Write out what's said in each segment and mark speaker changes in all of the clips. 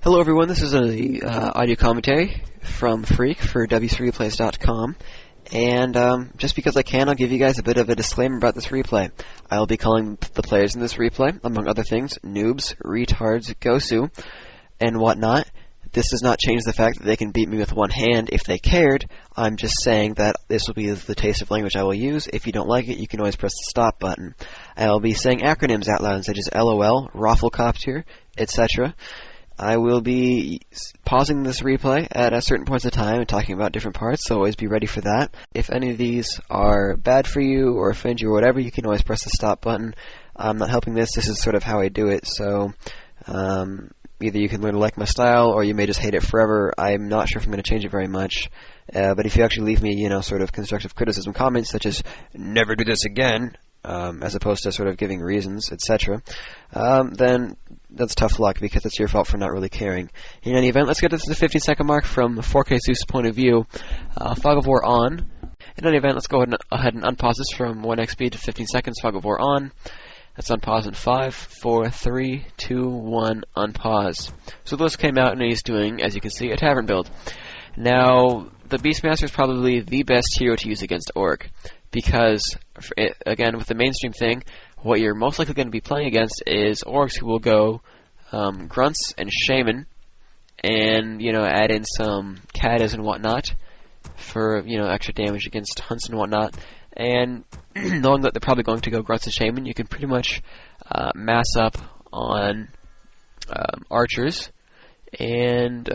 Speaker 1: Hello everyone, this is a audio commentary from Phreak for WCR and just because I can, I'll give you guys a bit of a disclaimer about this replay. I'll be calling the players in this replay, among other things, noobs, retards, gosu, and whatnot. This does not change the fact that they can beat me with one hand if they cared. I'm just saying that this will be the taste of language I will use. If you don't like it, you can always press the stop button. I'll be saying acronyms out loud, such as LOL, Rafflecopter, etc. I will be pausing this replay at certain points of time and talking about different parts, so always be ready for that. If any of these are bad for you or offend you or whatever, you can always press the stop button. I'm not helping this is sort of how I do it, so either you can learn to like my style or you may just hate it forever. I'm not sure if I'm going to change it very much, but if you actually leave me, sort of constructive criticism comments such as, never do this again, as opposed to sort of giving reasons, etc., then that's tough luck because it's your fault for not really caring. In any event, let's get to the 15-second mark from 4K Zeus' point of view. Fog of War on. In any event, let's go ahead and unpause this from 1xp to 15 seconds. Fog of War on. Let's unpause in 5, 4, 3, 2, 1, unpause. So this came out and he's doing, as you can see, a tavern build. Now, the Beastmaster is probably the best hero to use against Orc, because, again, with the mainstream thing, what you're most likely going to be playing against is Orcs who will go Grunts and Shaman, and, add in some Katas and whatnot for, extra damage against Hunts and whatnot. And knowing that they're probably going to go Grunts and Shaman, you can pretty much mass up on Archers and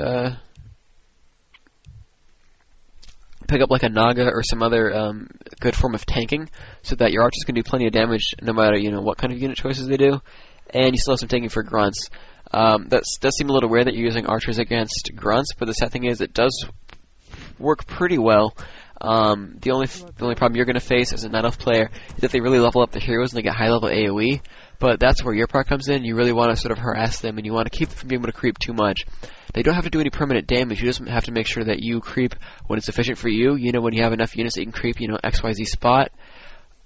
Speaker 1: pick up like a Naga or some other good form of tanking, so that your Archers can do plenty of damage no matter what kind of unit choices they do, and you still have some tanking for Grunts. That does seem a little weird that you're using Archers against Grunts, but the sad thing is it does work pretty well. The only problem you're going to face as a Night Elf player is that they really level up the heroes and they get high level AoE, but that's where your part comes in. You really want to sort of harass them and you want to keep them from being able to creep too much. They don't have to do any permanent damage, you just have to make sure that you creep when it's sufficient for you. When you have enough units that you can creep, XYZ spot.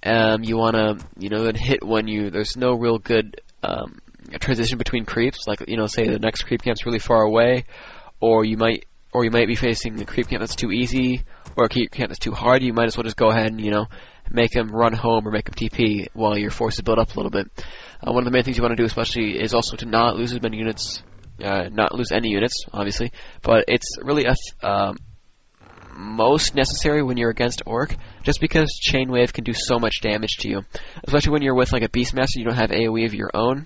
Speaker 1: You want to, then hit when there's no real good transition between creeps, like, say the next creep camp's really far away, or you might be facing a creep camp that's too easy, or a creep camp that's too hard. You might as well just go ahead and, make them run home or make them TP while your forces build up a little bit. One of the main things you want to do especially is also to not lose as many units, not lose any units, obviously, but it's really most necessary when you're against Orc, just because Chain Wave can do so much damage to you. Especially when you're with like a Beastmaster, you don't have AoE of your own,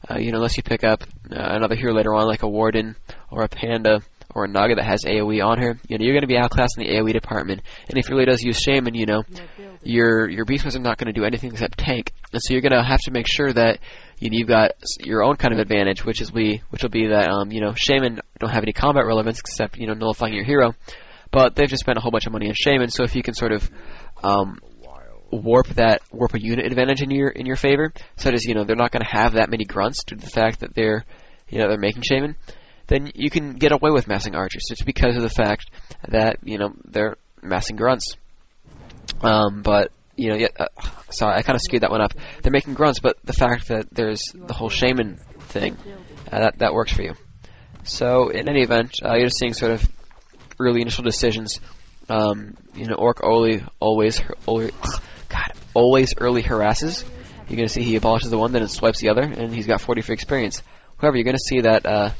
Speaker 1: unless you pick up another hero later on, like a Warden or a Panda or a Naga that has AoE on her. You're going to be outclassed in the AoE department, and if he really does use Shaman, your Beastmaster is not going to do anything except tank, and so you're going to have to make sure that you've got your own kind of advantage, which will be that Shaman don't have any combat relevance except nullifying your hero, but they've just spent a whole bunch of money on Shaman. So if you can sort of warp a unit advantage in your favor, such as they're not going to have that many Grunts due to the fact that they're making Shaman, then you can get away with massing Archers just because of the fact that they're massing Grunts. Sorry, I kind of skewed that one up. They're making Grunts, but the fact that there's the whole Shaman thing, that works for you. So in any event, you're just seeing sort of early initial decisions. Orc always early harasses. You're going to see he abolishes the one, then it swipes the other, and he's got 40 for experience. However, you're going to see that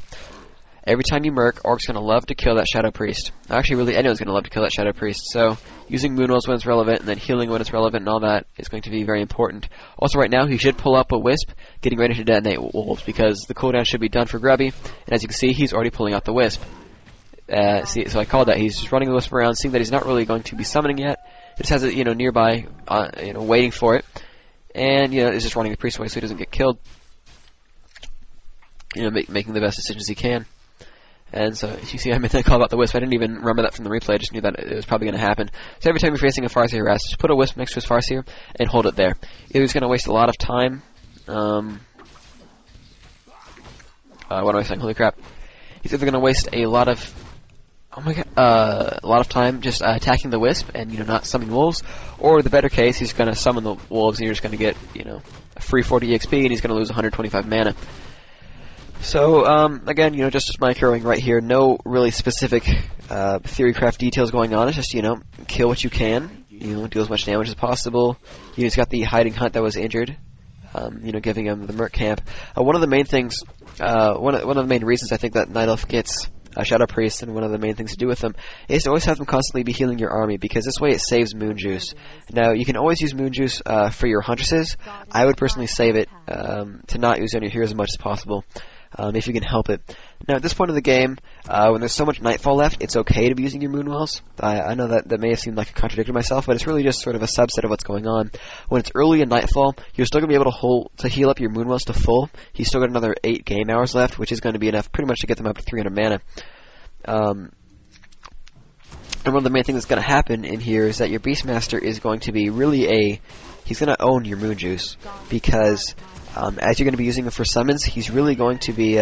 Speaker 1: every time you merc, Orc's going to love to kill that Shadow Priest. Actually, really, anyone's going to love to kill that Shadow Priest. So, using Moonwells when it's relevant, and then healing when it's relevant, and all that is going to be very important. Also, right now, he should pull up a Wisp, getting ready to detonate Wolves, because the cooldown should be done for Grubby. And as you can see, he's already pulling out the Wisp. So I called that. He's just running the Wisp around, seeing that he's not really going to be summoning yet. He just has it, nearby, waiting for it. And, is just running the Priest away so he doesn't get killed. Making the best decisions he can. And so, as you see, I made that call about the Wisp. I didn't even remember that from the replay. I just knew that it was probably going to happen. So every time you're facing a Farseer harass, just put a Wisp next to his Farseer and hold it there. Either he's going to waste a lot of time. What am I saying? Holy crap! He's either going to waste a lot of time just attacking the Wisp and not summoning wolves, or the better case, he's going to summon the wolves and you're just going to get a free 40 EXP and he's going to lose 125 mana. So, again, just my crowing right here. No really specific theorycraft details going on. It's just, kill what you can. Do as much damage as possible. He's got the hiding hunt that was injured. Giving him the Merc Camp. One of the main things, one of the main reasons I think that Night Elf gets Shadow Priest, and one of the main things to do with them, is to always have them constantly be healing your army, because this way it saves Moon Juice. Now, you can always use Moon Juice for your Huntresses. I would personally save it to not use it on your heroes as much as possible, if you can help it. Now, at this point of the game, when there's so much Nightfall left, it's okay to be using your Moonwells. I know that may have seemed like I contradicted myself, but it's really just sort of a subset of what's going on. When it's early in Nightfall, you're still going to be able to heal up your Moonwells to full. He's still got another 8 game hours left, which is going to be enough pretty much to get them up to 300 mana. And one of the main things that's going to happen in here is that your Beastmaster is going to be really he's going to own your Moon Juice, because as you're going to be using him for summons, he's really going to be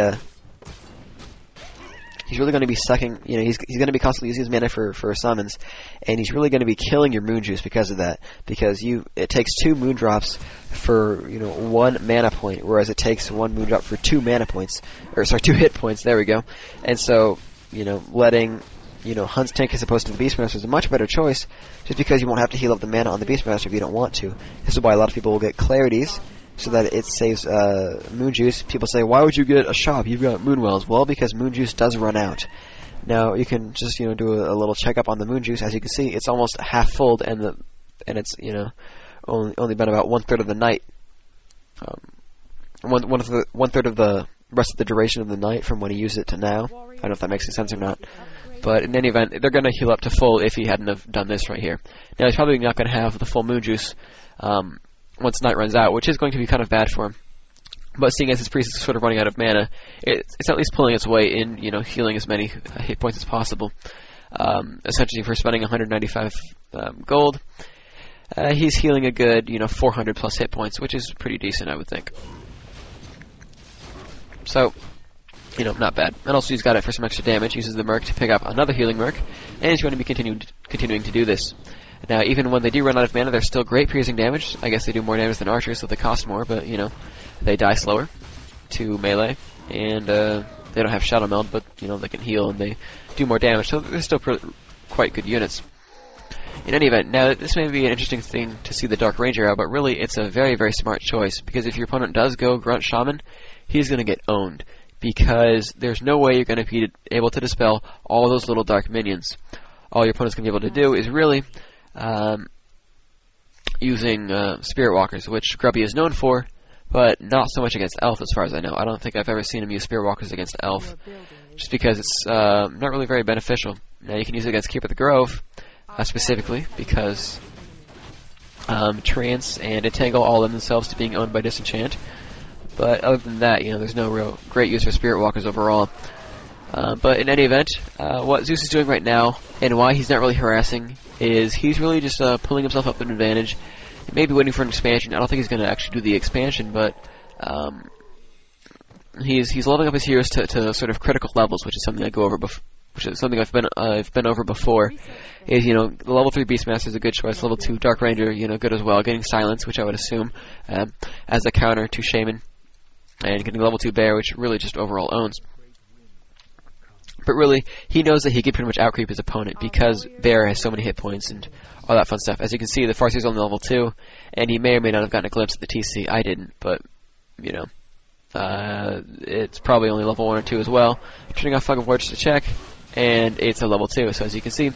Speaker 1: sucking, he's going to be constantly using his mana for summons, and he's really going to be killing your Moon Juice because of that, because it takes 2 Moon Drops for, 1 mana point, whereas it takes 1 Moon Drop for 2 mana points, 2 hit points, there we go. And so, letting, Hunt's Tank as opposed to the Beastmaster is a much better choice, just because you won't have to heal up the mana on the Beastmaster if you don't want to. This is why a lot of people will get Clarities, so that it saves Moon Juice. People say, why would you get a shop? You've got Moonwells. Well, because Moon Juice does run out. Now, you can just, do a little checkup on the Moon Juice. As you can see, it's almost half full, and it's, only been about 1/3 of the night. One-third of the rest of the duration of the night from when he used it to now. I don't know if that makes any sense or not. But in any event, they're going to heal up to full if he hadn't have done this right here. Now, he's probably not going to have the full Moon Juice once night runs out, which is going to be kind of bad for him. But seeing as his priest is sort of running out of mana, it's at least pulling its way in, healing as many hit points as possible. Essentially, for spending 195 gold, he's healing a good, 400 plus hit points, which is pretty decent, I would think. So, not bad. And also he's got it for some extra damage. Uses the Merc to pick up another healing Merc, and he's going to be continuing to do this. Now, even when they do run out of mana, they're still great piercing damage. I guess they do more damage than archers, so they cost more, but, they die slower to melee, and they don't have Shadow Meld, but, they can heal, and they do more damage, so they're still quite good units. In any event, now, this may be an interesting thing to see the Dark Ranger out, but really, it's a very, very smart choice, because if your opponent does go Grunt Shaman, he's going to get owned, because there's no way you're going to be able to dispel all those little dark minions. All your opponent's going to be able to do is really using Spirit Walkers, which Grubby is known for, but not so much against Elf as far as I know. I don't think I've ever seen him use Spirit Walkers against Elf, just because it's not really very beneficial. Now you can use it against Keeper of the Grove, specifically, because Trance and Entangle all lend themselves to being owned by Disenchant. But other than that, there's no real great use for Spirit Walkers overall. But in any event, what Zeus is doing right now, and why he's not really harassing, is he's really just pulling himself up an advantage, maybe waiting for an expansion. I don't think he's going to actually do the expansion, but he's leveling up his heroes to sort of critical levels, which is something I go over which is something I've been over before. Is the level 3 Beastmaster is a good choice. Level 2 Dark Ranger, good as well. Getting Silence, which I would assume as a counter to Shaman, and getting level 2 Bear, which really just overall owns. But really, he knows that he can pretty much outcreep his opponent because Bear has so many hit points and all that fun stuff. As you can see, the Farseer's only level 2, and he may or may not have gotten a glimpse at the TC. I didn't, but, it's probably only level 1 or 2 as well. Turning off Fog of War just to check, and it's a level 2. So as you can see,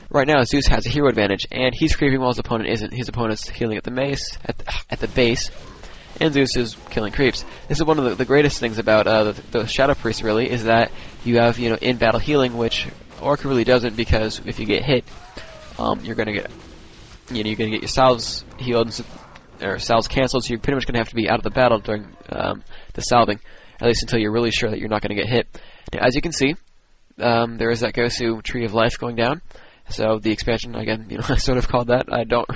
Speaker 1: right now Zeus has a hero advantage, and he's creeping while his opponent isn't. His opponent's healing at the base, and Zeus is killing creeps. This is one of the greatest things about the Shadow Priest, really, is that you have, in-battle healing, which Orc really doesn't, because if you get hit, you're gonna get, your salves healed, or salves canceled, so you're pretty much gonna have to be out of the battle during the salving, at least until you're really sure that you're not gonna get hit. Now, as you can see, there is that Gosu Tree of Life going down, so the expansion, again, I sort of called that. I don't...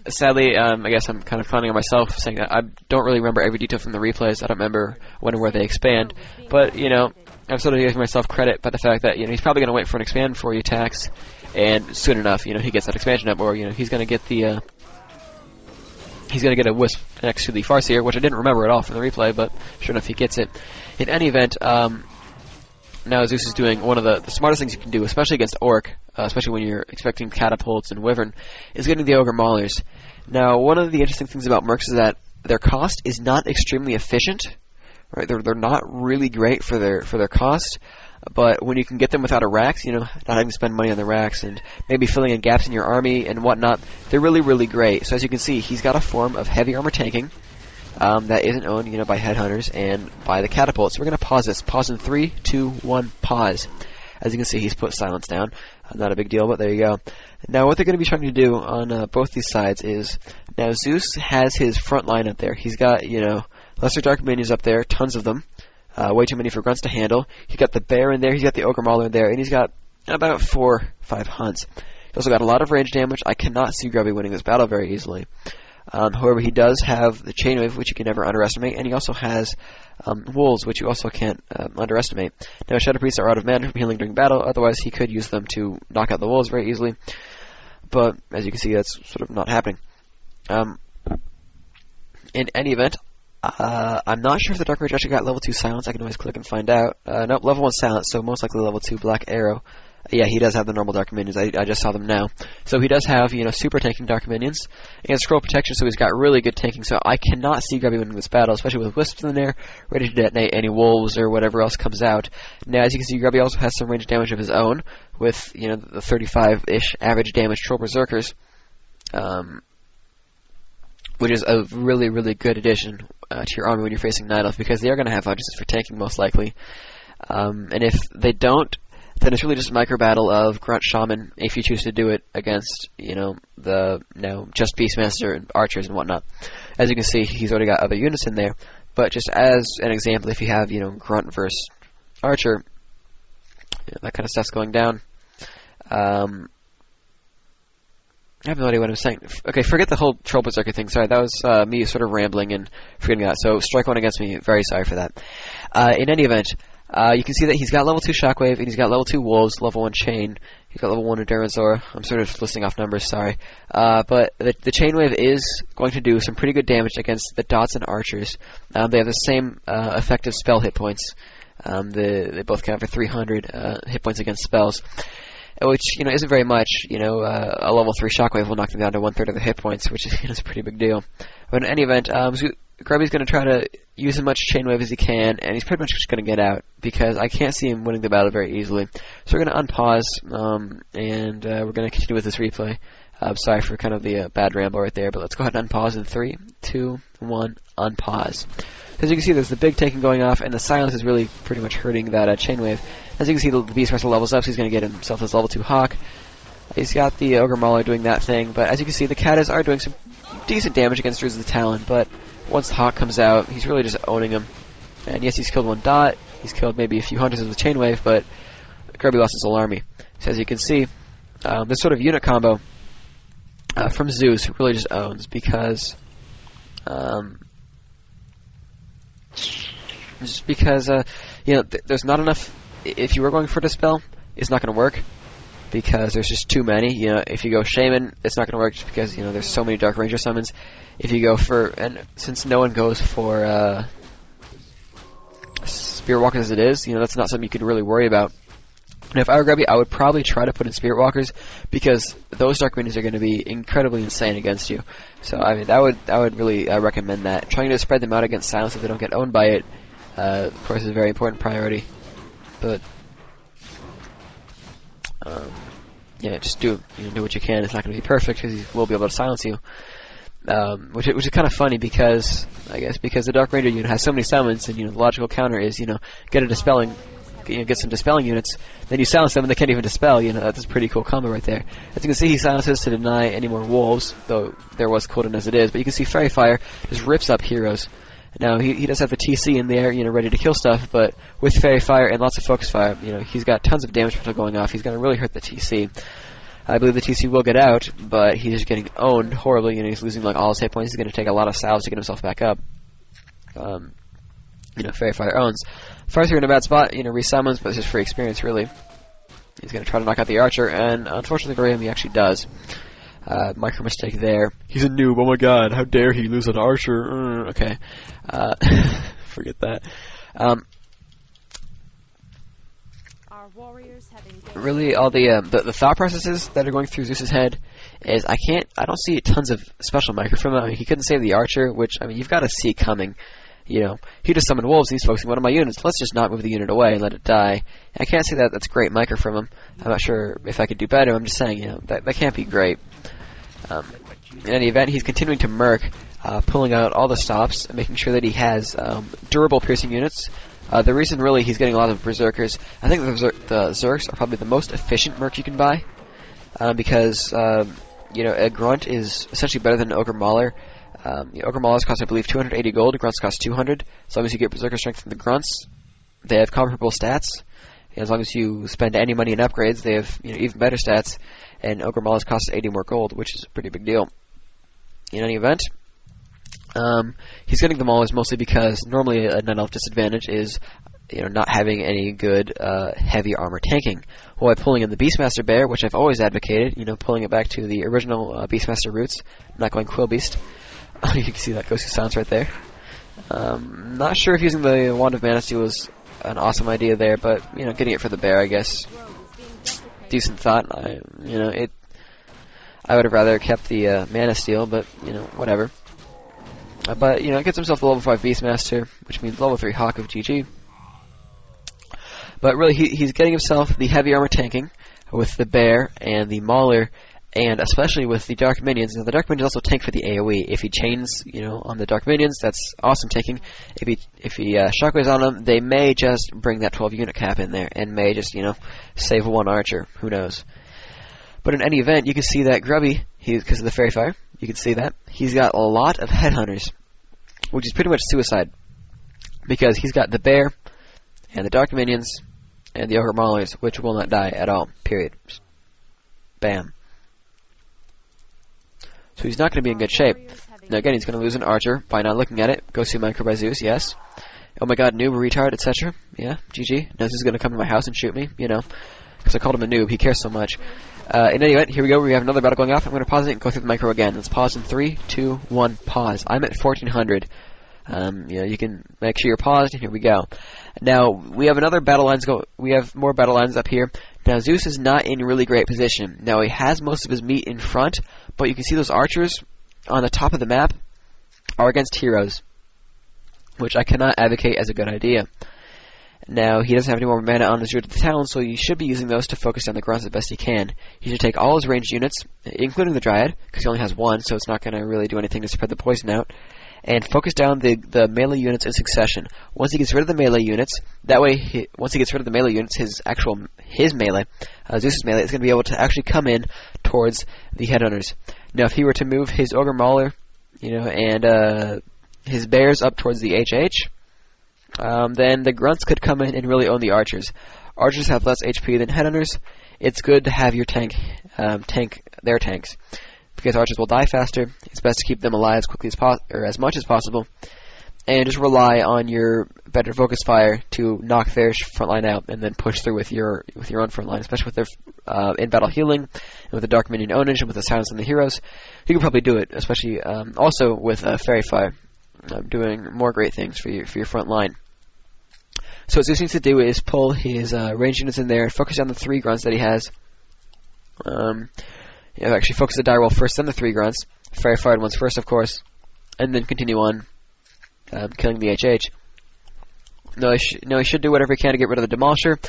Speaker 1: Sadly, I guess I'm kind of clowning on myself, saying that I don't really remember every detail from the replays. I don't remember when and where they expand. But, I'm sort of giving myself credit by the fact that, he's probably going to wait for an expand before he attacks, and soon enough, he gets that expansion up, or, he's going to get the, he's going to get a Wisp next to the Farseer, which I didn't remember at all from the replay, but sure enough, he gets it. In any event, now Zeus is doing one of the smartest things you can do, especially against Orc, especially when you're expecting catapults and Wyvern, is getting the Ogre Maulers. Now, one of the interesting things about Mercs is that their cost is not extremely efficient. Right? They're not really great for their cost, but when you can get them without a racks, not having to spend money on the racks and maybe filling in gaps in your army and whatnot, they're really, really great. So as you can see, he's got a form of heavy armor tanking that isn't owned, by headhunters and by the catapults. So we're going to pause this. Pause in 3, 2, 1, pause. As you can see, he's put silence down. Not a big deal, but there you go. Now, what they're going to be trying to do on both these sides is, now Zeus has his front line up there. He's got, lesser dark minions up there, tons of them. Way too many for grunts to handle. He's got the bear in there, he's got the ogre mauler in there, and he's got about 4 or 5 hunts. He's also got a lot of range damage. I cannot see Grubby winning this battle very easily. However, he does have the chainwave, which you can never underestimate, and he also has wolves, which you also can't underestimate. Now, Shadow Priests are out of mana from healing during battle, otherwise he could use them to knock out the wolves very easily. But, as you can see, that's sort of not happening. In any event, I'm not sure if the Dark Rage actually got level 2 silence. I can always click and find out. Nope, level 1 silence, so most likely level 2 Black Arrow. Yeah, he does have the normal Dark Minions. I just saw them now. So he does have, super tanking Dark Minions. And Scroll Protection, so he's got really good tanking. So I cannot see Grubby winning this battle, especially with Wisps in there, ready to detonate any wolves or whatever else comes out. Now, as you can see, Grubby also has some range damage of his own, with, the 35-ish average damage Troll Berserkers. Which is a really, really good addition to your army when you're facing Night Elf, because they are going to have Hydruses for tanking most likely. And if they don't, then it's really just a micro battle of Grunt Shaman if you choose to do it against, just Beastmaster and Archers and whatnot. As you can see, he's already got other units in there, but just as an example, if you have, Grunt versus Archer, that kind of stuff's going down. I have no idea what I'm saying. Okay, forget the whole Troll Berserker thing. Sorry, that was me sort of rambling and forgetting that. So, strike one against me. Very sorry for that. In any event, you can see that he's got level 2 Shockwave, and he's got level 2 Wolves, level 1 Chain. He's got level 1 Enduranzor. I'm sort of listing off numbers, sorry. But the Chainwave is going to do some pretty good damage against the Dots and Archers. They have the same effective spell hit points. They both count for 300 hit points against spells, which, isn't very much. A level 3 Shockwave will knock them down to 1/3 of their hit points, which is a pretty big deal. But in any event, Grubby's going to try to use as much Chainwave as he can, and he's pretty much just going to get out, because I can't see him winning the battle very easily. So we're going to unpause, and we're going to continue with this replay. Sorry for kind of the bad ramble right there, but let's go ahead and unpause in 3, 2, 1, unpause. As you can see, there's the big taking going off, and the silence is really pretty much hurting that Chainwave. As you can see, the Beastmaster levels up, so he's going to get himself his level 2 Hawk. He's got the Ogre Mauler doing that thing, but as you can see, the Katas are doing some decent damage against Druids of the Talon, but once the Hawk comes out, he's really just owning him. And yes, he's killed 1 Dot, he's killed maybe a few Hunters with the Chainwave, but Grubby lost his whole army. So as you can see, this sort of unit combo from Zeus really just owns, because there's not enough. If you were going for Dispel, it's not going to work, because there's just too many. If you go Shaman, it's not going to work just because, there's so many Dark Ranger summons. If you go for, and since no one goes for Spirit Walkers as it is, that's not something you could really worry about. And if I were Grubby, I would probably try to put in Spirit Walkers, because those Dark Minions are going to be incredibly insane against you. So, I mean, I would really recommend that. Trying to spread them out against Silence so they don't get owned by it, of course, is a very important priority. But yeah, just do what you can. It's not going to be perfect, because he will be able to silence you. Which is kind of funny, because the Dark Ranger unit has so many summons, and the logical counter is get some dispelling units, then you silence them and they can't even dispel. That's a pretty cool combo right there. As you can see, he silences to deny any more wolves, though there was cooldown as it is. But you can see Fairy Fire just rips up heroes. Now, he does have the TC in there, ready to kill stuff, but with Fairy Fire and lots of Focus Fire, he's got tons of damage potential going off. He's going to really hurt the TC. I believe the TC will get out, but he's just getting owned horribly. He's losing all his hit points. He's going to take a lot of salves to get himself back up. Fairy Fire owns. First, you're in a bad spot, resummons, but it's just free experience, really. He's going to try to knock out the Archer, and unfortunately for him, he actually does. Micro mistake there. He's a noob, oh my god, how dare he lose an Archer? Okay. Forget that. Really, all the thought processes that are going through Zeus's head is I don't see tons of special micro from him. I mean, he couldn't save the archer, which, I mean, you've got to see coming. You know, he just summoned wolves, and he's focusing on one of my units. Let's just not move the unit away and let it die. I can't say that that's great micro from him. I'm not sure if I could do better. I'm just saying, you know, that can't be great. In any event, he's continuing to merc, pulling out all the stops, and making sure that he has durable piercing units. The reason really he's getting a lot of berserkers, I think the Zerks are probably the most efficient merc you can buy, because you know, a grunt is essentially better than an ogre mauler. Ogre maulers cost, I believe, 280 gold. Grunts cost 200. As long as you get berserker strength from the grunts, they have comparable stats. As long as you spend any money in upgrades, they have, you know, even better stats. And ogre maulers cost 80 more gold, which is a pretty big deal. In any event, he's getting the maulers mostly because normally a night elf disadvantage is, you know, not having any good heavy armor tanking. While pulling in the Beastmaster Bear, which I've always advocated, you know, pulling it back to the original Beastmaster roots, not going Quill Beast. You can see that Ghost Sounds right there. Not sure if using the Wand of Mana Steel was an awesome idea there, but, you know, getting it for the bear, I guess. Decent thought. I would have rather kept the Mana Steel, but, you know, whatever. But, you know, gets himself a level 5 Beastmaster, which means level 3 Hawk of GG. But really, he's getting himself the heavy armor tanking with the bear and the mauler, and especially with the Dark Minions. Now, the Dark Minions also tank for the AoE. If he chains, you know, on the Dark Minions, that's awesome tanking. If he shockwaves on them, they may just bring that 12 unit cap in there, and may just, you know, save one archer. Who knows? But in any event, you can see that Grubby, because of the Fairy Fire, you can see that, he's got a lot of Headhunters, which is pretty much suicide. Because he's got the Bear, and the Dark Minions, and the Ogre Maulers, which will not die at all. Period. Bam. So he's not going to be in good shape. Now again, he's going to lose an archer by not looking at it. Go see Micro by Zeus, yes. Oh my god, noob, retard, etc. Yeah, GG. Now Zeus is going to come to my house and shoot me, you know. Because I called him a noob, he cares so much. In any event, here we go, we have another battle going off. I'm going to pause it and go through the micro again. Let's pause in 3, 2, 1, pause. I'm at 1400. You know, you can make sure you're paused, and here we go. Now, we have another battle lines we have more battle lines up here. Now, Zeus is not in really great position. Now, he has most of his meat in front, but you can see those archers on the top of the map are against heroes, which I cannot advocate as a good idea. Now, he doesn't have any more mana on his route to the town, so you should be using those to focus down the grunts as best he can. He should take all his ranged units, including the Dryad, because he only has one, so it's not going to really do anything to spread the poison out, and focus down the melee units in succession. Once he gets rid of the melee units, that way, once he gets rid of the melee units, his melee, Zeus's melee, is going to be able to actually come in towards the Headhunters. Now, if he were to move his Ogre Mauler, you know, and his bears up towards the HH, then the grunts could come in and really own the archers. Archers have less HP than Headhunters. It's good to have your tank their tanks, because archers will die faster. It's best to keep them alive as quickly as or as much as possible, and just rely on your better focus fire to knock their front line out, and then push through with your own front line, especially with their in battle healing, and with the Dark Minion ownage, and with the silence on the heroes. You can probably do it, especially also with Fairy Fire, doing more great things for your front line. So what Zeus needs to do is pull his range units in there, focus on the 3 grunts that he has. Actually focus the direwolf first, then the 3 grunts. Fairy Fired ones first, of course, and then continue on killing the HH. No, he should do whatever he can to get rid of the Demolisher,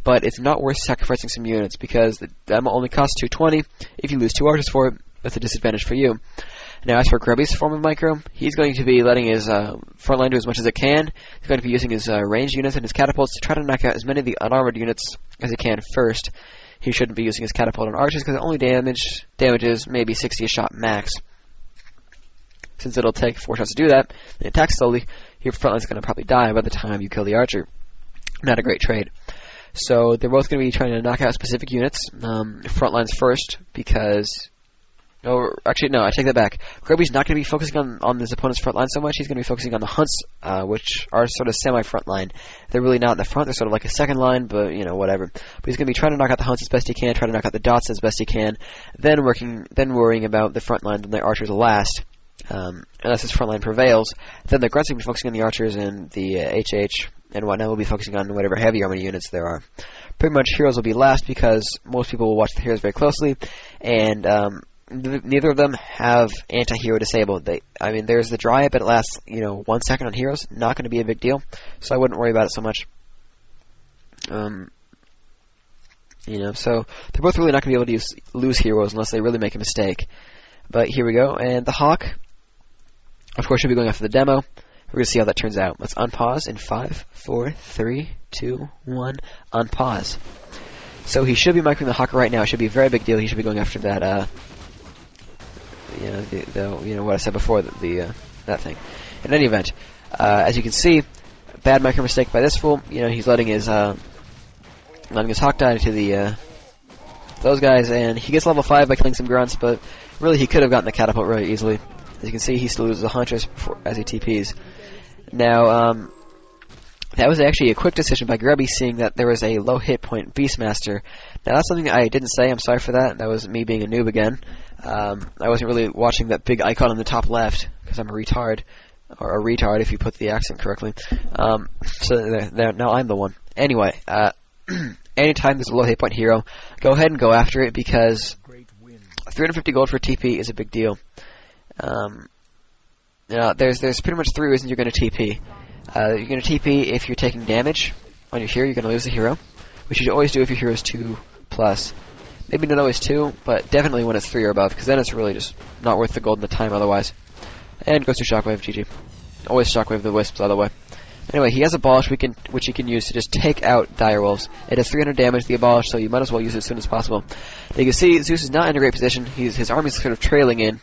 Speaker 1: but it's not worth sacrificing some units, because the demo only costs 220. If you lose 2 archers for it, that's a disadvantage for you. Now, as for Grubby's form of micro, he's going to be letting his front line do as much as it can. He's going to be using his ranged units and his catapults to try to knock out as many of the unarmored units as he can first. He shouldn't be using his catapult on archers, because it only damages maybe 60 a shot max. Since it'll take 4 shots to do that, and attack slowly, your front line's going to probably die by the time you kill the archer. Not a great trade. So they're both going to be trying to knock out specific units. Front lines first, because... Or, actually, no, I take that back. Grubby's not going to be focusing on his opponent's front line so much. He's going to be focusing on the hunts, which are sort of semi-front line. They're really not in the front. They're sort of like a second line, but, you know, whatever. But he's going to be trying to knock out the hunts as best he can, trying to knock out the dots as best he can, then worrying about the front line and the archers last. Unless his front line prevails, then the grunts will be focusing on the archers, and the HH and whatnot will be focusing on whatever heavy army units there are. pretty much heroes will be last because most people will watch the heroes very closely, and neither of them have anti-hero disabled. I mean, there's the dry, but it lasts 1 second on heroes. Not going to be a big deal, so I wouldn't worry about it so much. So they're both really not going to be able to lose heroes unless they really make a mistake. But here we go, and the Hawk, of course, should be going after the demo. We're going to see how that turns out. Let's unpause in 5, 4, 3, 2, 1, unpause. So he should be microing the Hawk right now. It should be a very big deal. He should be going after that, what I said before, that thing. In any event, as you can see, bad micro mistake by this fool. He's letting his Hawk die to those guys, and he gets level 5 by killing some grunts, but really he could have gotten the catapult really easily. As you can see, he still loses the Huntress as he TPs. Now, that was actually a quick decision by Grubby, seeing that there was a low hit point Beastmaster. Now, that's something I didn't say. I'm sorry for that. That was me being a noob again. I wasn't really watching that big icon on the top left, because I'm a retard. Or a retard, if you put the accent correctly. So, now I'm the one. Anyway, anytime there's a low hit point hero, go ahead and go after it, because 350 gold for TP is a big deal. There's pretty much 3 reasons you're going to TP. You're going to TP if you're taking damage on your hero. You're going to lose the hero, which you should always do if your hero is 2+. Maybe not always 2, but definitely when it's 3 or above, because then it's really just not worth the gold and the time otherwise. And goes to Shockwave, GG. Always Shockwave the Wisps, by the way. Anyway, he has Abolish which he can use to just take out Direwolves. It does 300 damage to the Abolish, so you might as well use it as soon as possible. Now you can see Zeus is not in a great position. His army's sort of trailing in.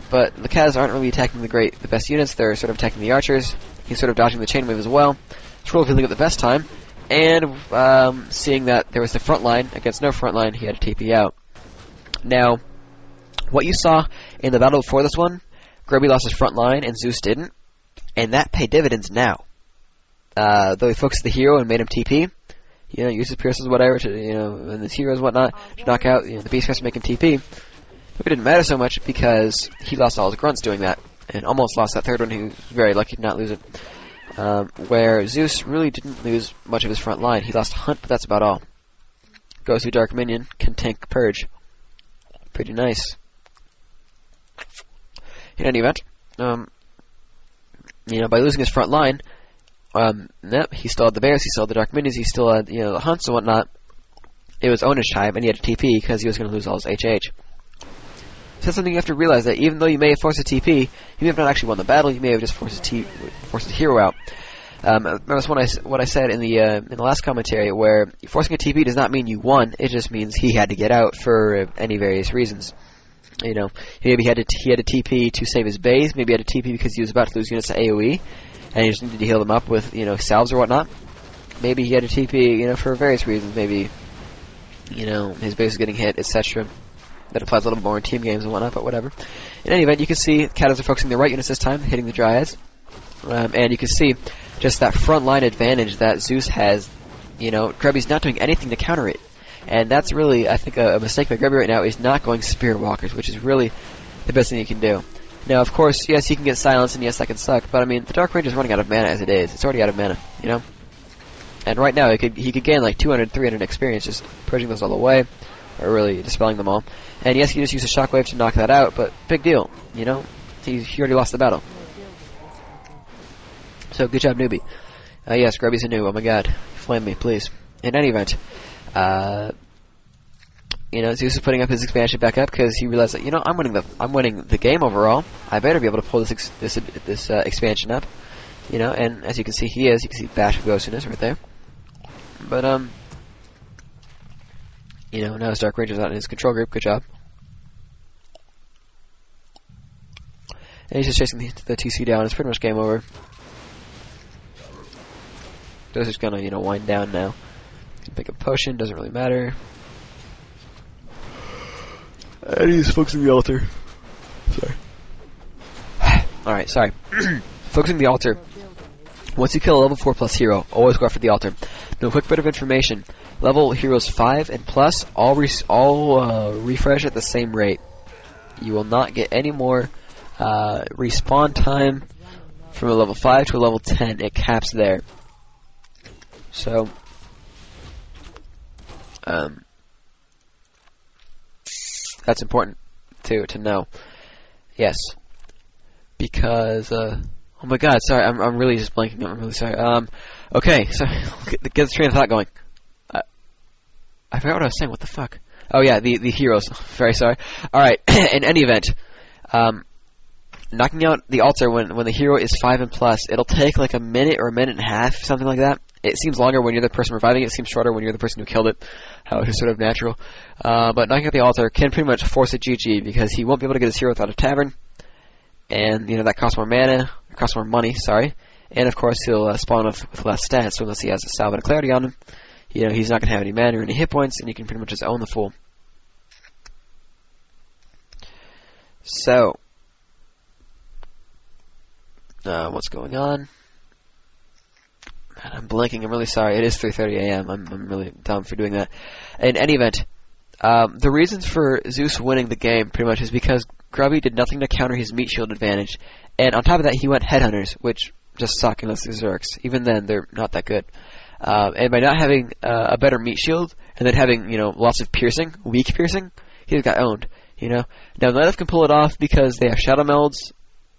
Speaker 1: But the Kaz aren't really attacking the best units. They're sort of attacking the archers. He's sort of dodging the chain wave as well. It's relatively at the best time. And seeing that there was the front line against no front line, he had to TP out. Now, what you saw in the battle before this one, Grubby lost his front line and Zeus didn't, and that paid dividends now. Though he focused the hero and made him TP, uses pierces whatever to and his heroes whatnot to knock out the Beastmaster, make him TP. But it didn't matter so much because he lost all his grunts doing that, and almost lost that third one. He was very lucky to not lose it. Where Zeus really didn't lose much of his front line. He lost Hunt, but that's about all. Goes to Dark Minion, can tank Purge. Pretty nice. In any event, by losing his front line, he still had the bears, he still had the Dark Minions, he still had the Hunts and whatnot. It was Onish time, and he had to TP because he was going to lose all his HH. So that's something you have to realize, that even though you may have forced a TP, you may have not actually won the battle. You may have just forced the hero out. That's what I said in the last commentary, where forcing a TP does not mean you won. It just means he had to get out for any various reasons. Maybe he had to TP to save his base. Maybe he had to TP because he was about to lose units to AOE, and he just needed to heal them up with salves or whatnot. Maybe he had to TP for various reasons. Maybe his base was getting hit, etc. That applies a little more in team games and whatnot, but whatever. In any event, you can see Katas are focusing the right units this time, hitting the Dryads. And you can see just that front line advantage that Zeus has. Grubby's not doing anything to counter it. And that's really, I think, a mistake by Grubby right now, is not going Spirit Walkers, which is really the best thing you can do. Now, of course, yes, he can get Silence, and yes, that can suck, but I mean, the Dark Range is running out of mana as it is. It's already out of mana, And right now, he could gain like 200, 300 experience just purging those all away, or really dispelling them all. And yes, he just used a Shockwave to knock that out, but big deal, he already lost the battle. So, good job, newbie. Yes, Grubby's a noob, oh my god. Flame me, please. In any event, Zeus is putting up his expansion back up because he realized that I'm winning the game overall. I better be able to pull this expansion up, And as you can see, he is. You can see Bash of Ghostiness right there. But now his Dark Ranger's out in his control group. Good job. And he's just chasing the TC down. It's pretty much game over. Those is gonna wind down now. Can pick a potion. Doesn't really matter. And he's focusing the altar. Sorry. Alright, sorry. Focusing the altar. Once you kill a level 4+ hero, always go after the altar. Now, a quick bit of information. Level heroes 5 and plus all refresh at the same rate. You will not get any more respawn time from a level 5 to a level 10. It caps there. So, That's important to know. Yes, because oh my God, sorry, I'm really just blanking. I'm really sorry. Okay, so get the train of thought going. I forgot what I was saying. What the fuck? Oh yeah, the heroes. Very sorry. All right. In any event, knocking out the altar when the hero is 5 and plus, it'll take like a minute or a minute and a half, something like that. It seems longer when you're the person reviving it. It seems shorter when you're the person who killed it, which is sort of natural. But knocking out the altar can pretty much force a GG because he won't be able to get his hero without a tavern, and that costs more mana, costs more money. Sorry, and of course he'll spawn with less stats. So unless he has a Salve and a Clarity on him, he's not going to have any mana or any hit points, and you can pretty much just own the fool. So, what's going on? Man, I'm blanking. I'm really sorry. It is 3:30 a.m. I'm really dumb for doing that. In any event, the reasons for Zeus winning the game pretty much is because Grubby did nothing to counter his meat shield advantage, and on top of that, he went Headhunters, which just suck unless they're Zerks. Even then, they're not that good. And by not having a better meat shield, and then having lots of piercing, weak piercing, he just got owned. Now Nightlife can pull it off because they have Shadow Melds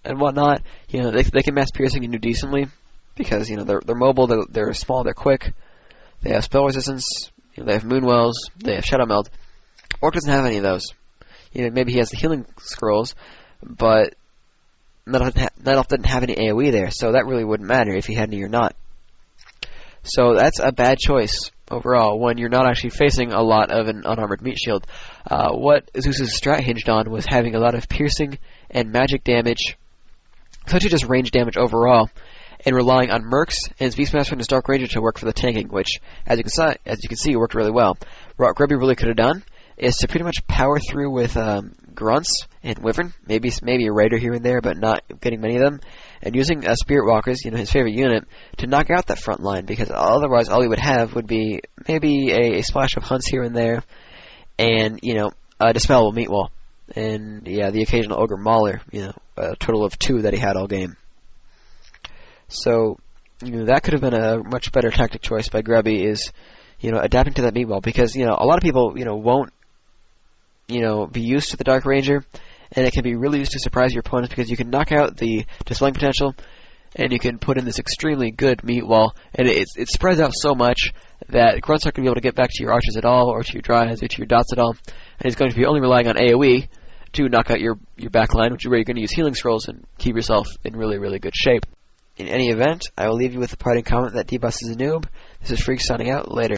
Speaker 1: and whatnot. They can mass piercing and do decently because they're mobile, they're small, they're quick. They have spell resistance. They have Moonwells. They have Shadow Meld. Orc doesn't have any of those. Maybe he has the healing scrolls, but Nightlife didn't have any AoE there, so that really wouldn't matter if he had any or not. So that's a bad choice overall when you're not actually facing a lot of an unarmored meat shield. What Zeus's strat hinged on was having a lot of piercing and magic damage, essentially just range damage overall, and relying on Mercs and his Beastmaster and his Dark Ranger to work for the tanking, which, as you can see, worked really well. What Grubby really could have done is to pretty much power through with Grunts and Wyvern, maybe a Raider here and there, but not getting many of them, and using Spirit Walkers, his favorite unit, to knock out that front line, because otherwise all he would have would be maybe a splash of Hunts here and there, and, a Dispellable Meat Wall, and, the occasional Ogre Mauler, a total of 2 that he had all game. So, that could have been a much better tactic choice by Grubby is, adapting to that meat wall, because, a lot of people, won't, be used to the Dark Ranger, and it can be really used to surprise your opponents because you can knock out the dispelling potential, and you can put in this extremely good meat wall, and it spreads out so much that Grunts aren't going to be able to get back to your archers at all, or to your Dryads, or to your dots at all, and he's going to be only relying on AoE to knock out your back line, which is where you're going to use healing scrolls and keep yourself in really, really good shape. In any event, I will leave you with the parting comment that D-Bus is a noob. This is Phreak signing out. Later.